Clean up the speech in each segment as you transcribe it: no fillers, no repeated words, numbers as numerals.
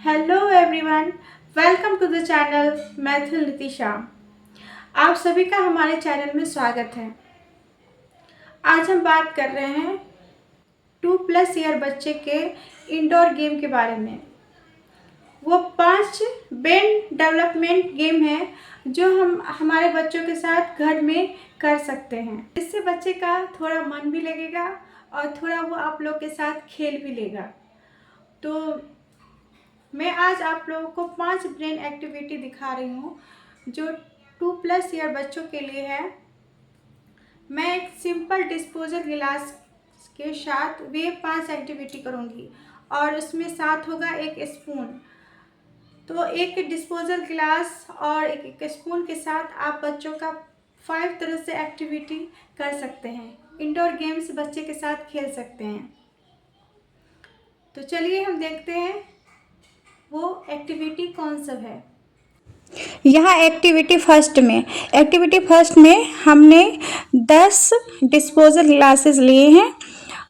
Hello everyone, welcome to the channel Maithil Nitisha. आप सभी का हमारे चैनल में स्वागत है। आज हम बात कर रहे हैं 2+ ईयर बच्चे के इंडोर गेम के बारे में। वो 5 ब्रेन डेवलपमेंट गेम है जो हम हमारे बच्चों के साथ घर में कर सकते हैं। इससे बच्चे का थोड़ा मन भी लगेगा और थोड़ा वो आप लोग के साथ खेल भी लेगा। तो मैं आज आप लोगों को 5 ब्रेन एक्टिविटी दिखा रही हूँ जो 2+ ईयर बच्चों के लिए है। मैं एक सिंपल डिस्पोजल गिलास के साथ वे 5 एक्टिविटी करूँगी और उसमें साथ होगा एक स्पून। तो एक डिस्पोजल गिलास और एक स्पून के साथ आप बच्चों का 5 तरह से एक्टिविटी कर सकते हैं। इंडोर गेम्स बच्चे के साथ खेल सकते हैं। तो चलिए हम देखते हैं वो एक्टिविटी कौन सा है। यहाँ एक्टिविटी फर्स्ट में हमने 10 डिस्पोजल ग्लासेस लिए हैं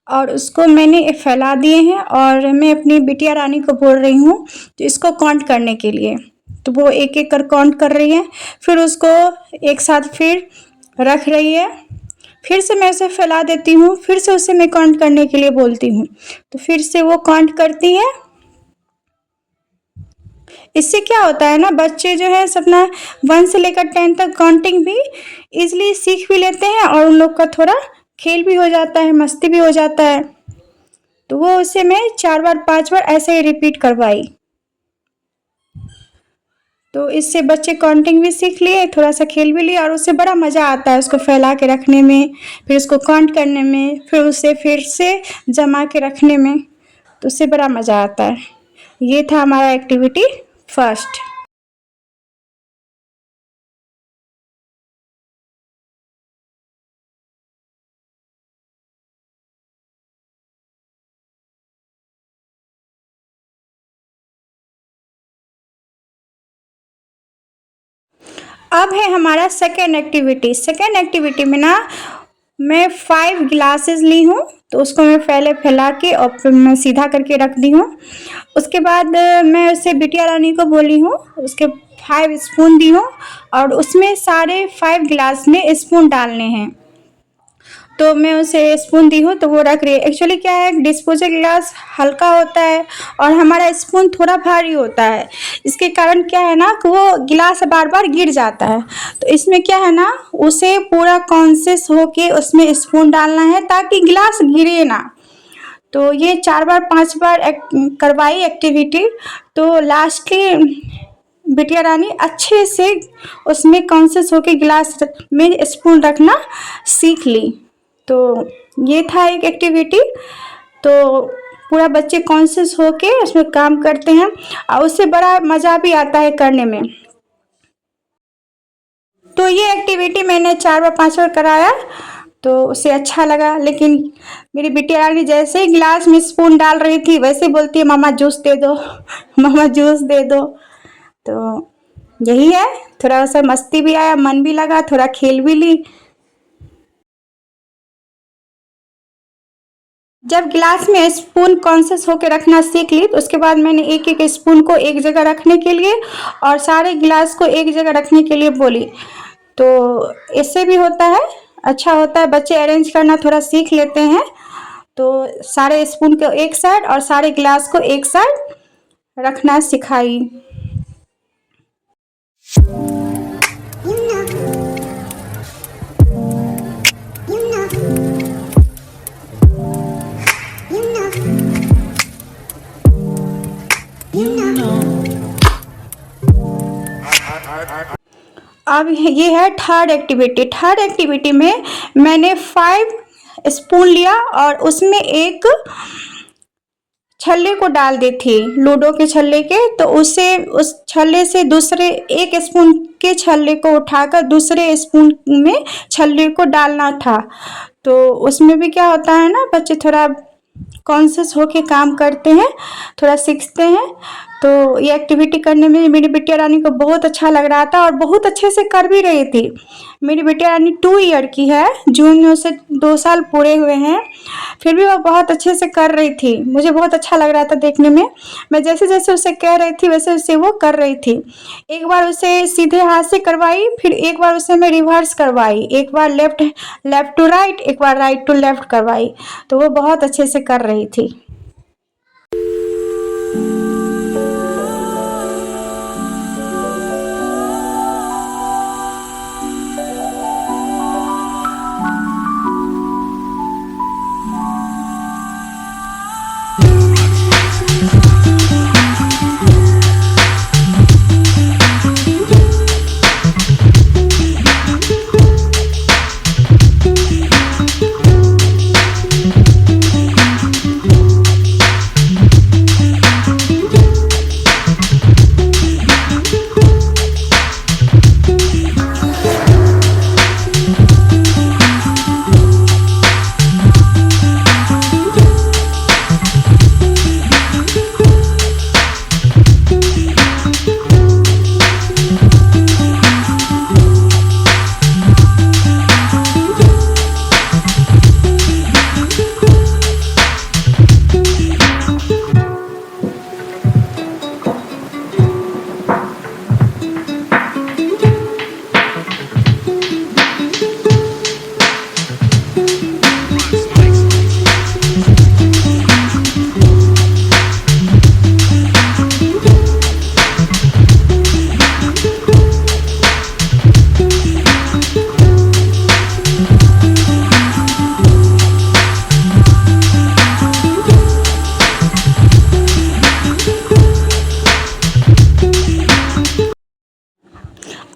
और उसको मैंने फैला दिए हैं और मैं अपनी बिटिया रानी को बोल रही हूँ तो इसको काउंट करने के लिए। तो वो एक एक कर काउंट कर रही है, फिर उसको एक साथ फिर रख रही है, फिर से मैं उसे फैला देती हूँ, फिर से उसे मैं काउंट करने के लिए बोलती हूँ तो फिर से वो काउंट करती है। इससे क्या होता है ना, बच्चे जो है अपना 1 से लेकर 10 तक काउंटिंग भी इजीली सीख भी लेते हैं और उन लोग का थोड़ा खेल भी हो जाता है, मस्ती भी हो जाता है। तो वो उसे मैं 4 बार 5 बार ऐसे ही रिपीट करवाई। तो इससे बच्चे काउंटिंग भी सीख लिए, थोड़ा सा खेल भी लिए और उससे बड़ा मज़ा आता है उसको फैला के रखने में, फिर उसको काउंट करने में, फिर उसे फिर से जमा के रखने में। तो उससे बड़ा मज़ा आता है। ये था हमारा एक्टिविटी फर्स्ट। अब है हमारा सेकेंड एक्टिविटी में ना मैं 5 ग्लासेस ली हूँ तो उसको मैं पहले फैला के और फिर मैं सीधा करके रख दी हूँ। उसके बाद मैं उसे बिटिया रानी को बोली हूँ, उसके 5 स्पून दी हूँ और उसमें सारे 5 ग्लास में स्पून डालने हैं। तो मैं उसे स्पून दी हूँ तो वो रख रही है। एक्चुअली क्या है, डिस्पोजल गिलास हल्का होता है और हमारा स्पून थोड़ा भारी होता है। इसके कारण क्या है ना कि वो गिलास बार बार गिर जाता है। तो इसमें क्या है ना, उसे पूरा कॉन्शियस होके उसमें स्पून डालना है ताकि गिलास गिरे ना। तो ये 4 बार 5 बार करवाई एक्टिविटी। तो लास्टली बिटिया रानी अच्छे से उसमें कॉन्शियस होके गिलास में स्पून रखना सीख ली। तो ये था एक एक्टिविटी। तो पूरा बच्चे कॉन्शियस होके उसमें काम करते हैं और उससे बड़ा मज़ा भी आता है करने में। तो ये एक्टिविटी मैंने 4 बार 5 बार कराया तो उसे अच्छा लगा। लेकिन मेरी बिटिया रानी जैसे ही गिलास में स्पून डाल रही थी वैसे बोलती है मामा जूस दे दो, मामा जूस दे दो। तो यही है, थोड़ा सा मस्ती भी आया, मन भी लगा, थोड़ा खेल भी ली। जब गिलास में स्पून कॉन्शियस होकर रखना सीख ली तो उसके बाद मैंने एक एक स्पून को एक जगह रखने के लिए और सारे गिलास को एक जगह रखने के लिए बोली। तो इससे भी होता है, अच्छा होता है, बच्चे अरेंज करना थोड़ा सीख लेते हैं। तो सारे स्पून को एक साइड और सारे गिलास को एक साइड रखना सिखाई। अब ये है थर्ड एक्टिविटी में मैंने 5 स्पून लिया और उसमें एक छल्ले को डाल दी थी, लूडो के छल्ले के। तो उसे उस छल्ले से दूसरे एक स्पून के छल्ले को उठाकर दूसरे स्पून में छल्ले को डालना था। तो उसमें भी क्या होता है ना, बच्चे थोड़ा कॉन्शियस होके काम करते हैं, थोड़ा सीखते हैं। तो ये एक्टिविटी करने में मेरी बिटिया रानी को बहुत अच्छा लग रहा था और बहुत अच्छे से कर भी रही थी। मेरी बिटिया रानी 2 ईयर की है, जून में उसे 2 साल पूरे हुए हैं, फिर भी वो बहुत अच्छे से कर रही थी। मुझे बहुत अच्छा लग रहा था देखने में। मैं जैसे-जैसे उसे कह रही थी वैसे-वैसे वो कर रही थी। एक बार उसे सीधे हाथ से करवाई, फिर एक बार उसे मैं रिवर्स करवाई, एक बार लेफ्ट टू राइट, एक बार राइट टू लेफ्ट करवाई, तो वो बहुत अच्छे से कर रही थी।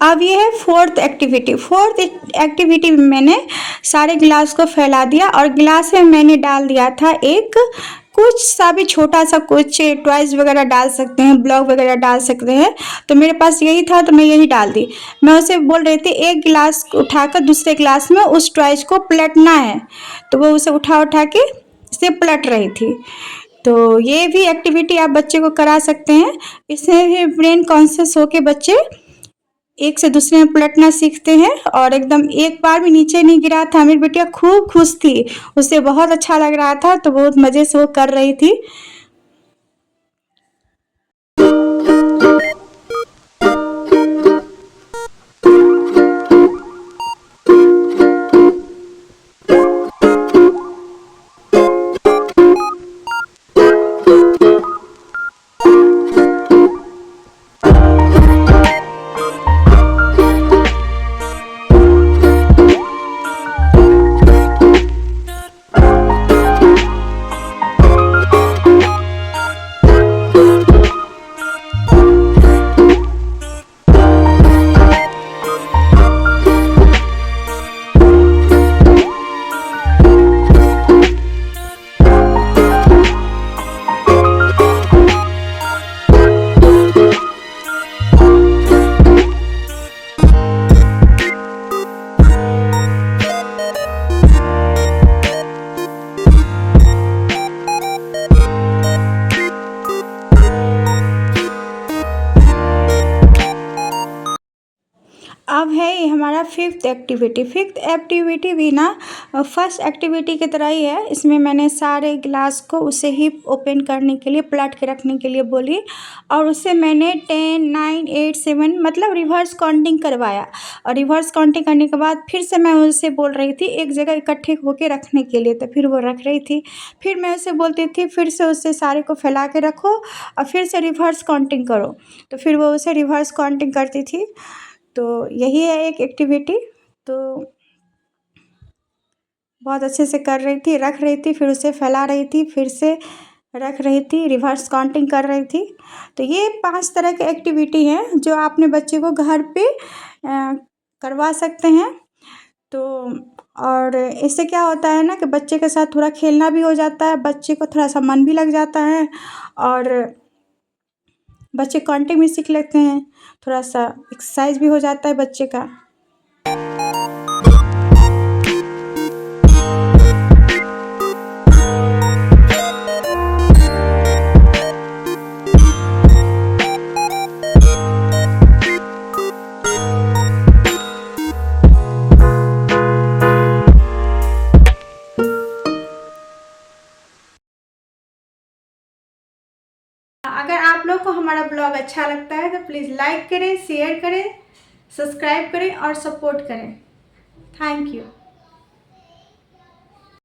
अब ये है फोर्थ एक्टिविटी। फोर्थ एक्टिविटी में मैंने सारे गिलास को फैला दिया और गिलास में मैंने डाल दिया था एक कुछ सा भी छोटा सा कुछ टॉयज वगैरह डाल सकते हैं, ब्लॉक वगैरह डाल सकते हैं, तो मेरे पास यही था तो मैं यही डाल दी। मैं उसे बोल रही थी एक गिलास उठाकर दूसरे गिलास में उस टॉयज को पलटना है, तो वो उसे उठा उठा के इसे पलट रही थी। तो ये भी एक्टिविटी आप बच्चे को करा सकते हैं। इससे भी ब्रेन कॉन्शियस होके बच्चे एक से दूसरे में पलटना सीखते हैं और एकदम एक बार भी नीचे नहीं गिरा था। मेरी बिटिया खूब खुश थी, उसे बहुत अच्छा लग रहा था, तो बहुत मज़े से वो कर रही थी। अब है ये हमारा फिफ्थ एक्टिविटी। फिफ्थ एक्टिविटी भी ना फर्स्ट एक्टिविटी की तरह ही है। इसमें मैंने सारे गिलास को उसे ही ओपन करने के लिए, पलट के रखने के लिए बोली और उससे मैंने 10, 9, 8, 7 मतलब रिवर्स काउंटिंग करवाया। और रिवर्स काउंटिंग करने के बाद फिर से मैं उससे बोल रही थी एक जगह इकट्ठे होके रखने के लिए, तो फिर वो रख रही थी। फिर मैं उसे बोलती थी फिर से उससे सारे को फैला के रखो और फिर से रिवर्स काउंटिंग करो, तो फिर वो उसे रिवर्स काउंटिंग करती थी। तो यही है एक एक्टिविटी। तो बहुत अच्छे से कर रही थी, रख रही थी, फिर उसे फैला रही थी, फिर से रख रही थी, रिवर्स काउंटिंग कर रही थी। तो ये 5 तरह के एक्टिविटी हैं जो आप अपने बच्चे को घर पे करवा सकते हैं। तो और इससे क्या होता है ना कि बच्चे के साथ थोड़ा खेलना भी हो जाता है, बच्चे को थोड़ा सा मन भी लग जाता है और बच्चे काउंटिंग भी सीख लेते हैं, थोड़ा सा एक्सरसाइज भी हो जाता है बच्चे का। अगर आप लोग को हमारा ब्लॉग अच्छा लगता है तो प्लीज़ लाइक करें, शेयर करें, सब्सक्राइब करें और सपोर्ट करें। Thank you.